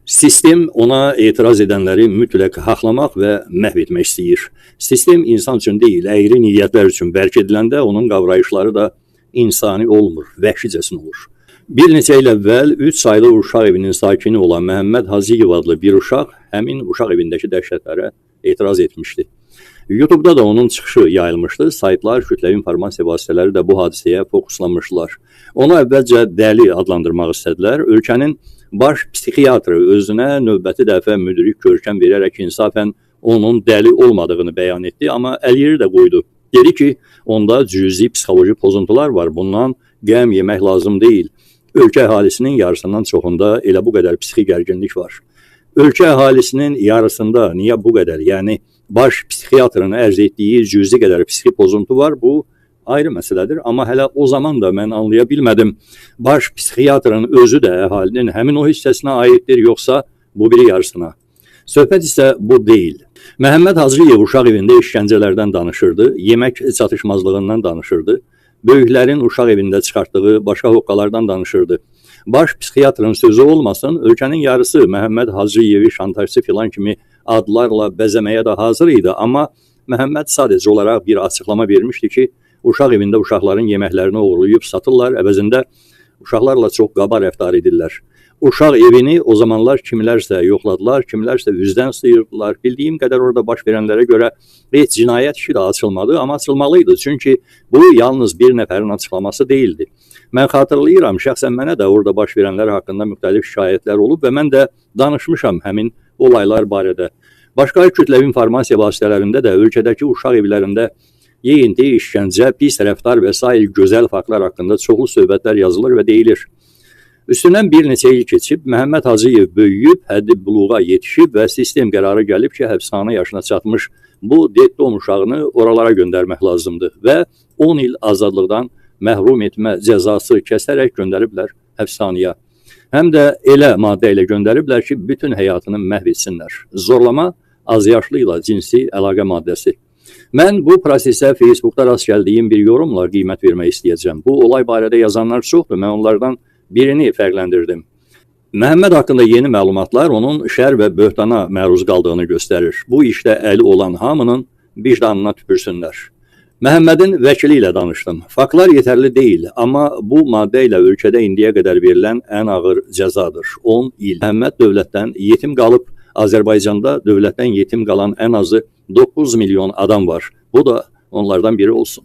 Sistem ona etiraz edənləri mütləq haqlamaq və məhv etmək istəyir. Sistem insan üçün deyil, əyri niyyətlər üçün bərk ediləndə onun qavrayışları da insani olmur, vəhşicəsinə olur. Bir neçə il əvvəl 3 saylı uşaq evinin sakini olan Məhəmməd Hacıyev adlı bir uşaq həmin uşaq evindəki dəhşətlərə etiraz etmişdi. YouTube'da da onun çıxışı yayılmışdı. Saytlar, kütləvi informasiya vasitələri də bu hadisəyə fokuslanmışlar. Onu əvvəlcə dəli adlandırmaq istədilər. Ölkənin baş psixiatrı özünə növbəti dəfə müdrik görkəm verərək insafən onun dəli olmadığını bəyan etdi, amma əliyeri də qoydu. Dedi ki, onda cüzi psixoloji pozuntular var, bundan qəm yemək lazım deyil. Ölkə əhalisinin yarısından çoxunda elə bu qədər psixi gərginlik var. Ölkə əhalisinin yarısında niyə bu qədər, yəni baş psixiatrın ərz etdiyi cüzi qədər psixi pozuntu var, bu ayrı məsələdir. Amma hələ o zaman da mən anlaya bilmədim. Baş psixiatrın özü də əhalinin həmin o hissəsinə aiddir, yoxsa bu biri yarısına. Söhbət isə bu deyil. Məhəmməd Hacıyev uşaq evində işgəncələrdən danışırdı, yemək çatışmazlığından danışırdı, böyüklərin uşaq evində çıxartdığı başqa hoqqalardan danışırdı. Baş psixiatrın sözü olmasın, ölkənin yarısı Məhəmməd Hacıyevi şantajçı filan kimi adlarla bəzəməyə də hazır idi. Amma Məhəmməd sadəcə olaraq bir açıqlama vermişdi ki, uşaq evində uşaqların yeməklərini oğurlayıb satırlar, əvəzində uşaqlarla çox qaba rəftar edirlər. Uşaq evini o zamanlar kimlərsə yoxladılar, kimlərsə üzdən sıyırdılar. Bildiyim qədər orada baş verənlərə görə heç cinayət işi də açılmadı, amma açılmalıydı. Çünki bu yalnız bir nəfərin açıqlaması deyildi. Mən xatırlayıram, şəxsən mənə də orada baş verənlər haqqında müxtəlif şikayətlər olub və mən də danışmışam həmin olaylar barədə. Başqa kütləvi informasiya vasitələrində də ölkədəki uşaq evlərində yeyinti, işgəncə, pis rəftar və s. gözəl faktlar haqqında çoxlu söhbətlər yazılır və deyilir. Üstündən bir neçə il keçib, Məhəmməd Hacıyev böyüyüb, həddi buluğa yetişib və sistem qərarı gəlib ki, həbsxana yaşına çatmış bu detdom uşağını oralara göndərmək lazımdır və 10 il azadlıqdan məhrum etmə cəzası kəsərək göndəriblər həbsxanaya. Həm də elə maddə ilə göndəriblər ki, bütün həyatını məhv etsinlər. Zorlama, azyaşlı ilə cinsi əlaqə maddəsi. Mən bu prosesə Facebookda rast gəldiyim bir yorumla qiymət vermək istəyəcəm. Bu olay barədə yazanlar çoxdur, mən onlardan birini fərqləndirdim. Məhəmməd haqqında yeni məlumatlar onun şər və böhtana məruz qaldığını göstərir. Bu işdə əli olan hamının vicdanına tüpürsünlər. Məhəmmədin vəkili ilə danışdım. Faktlar yetərli deyil, amma bu maddə ilə ölkədə indiyə qədər verilən ən ağır cəzadır. 10 il. Məhəmməd dövlətdən yetim qalıb. Azərbaycanda dövlətdən yetim qalan ən azı 9 milyon adam var. Bu da onlardan biri olsun.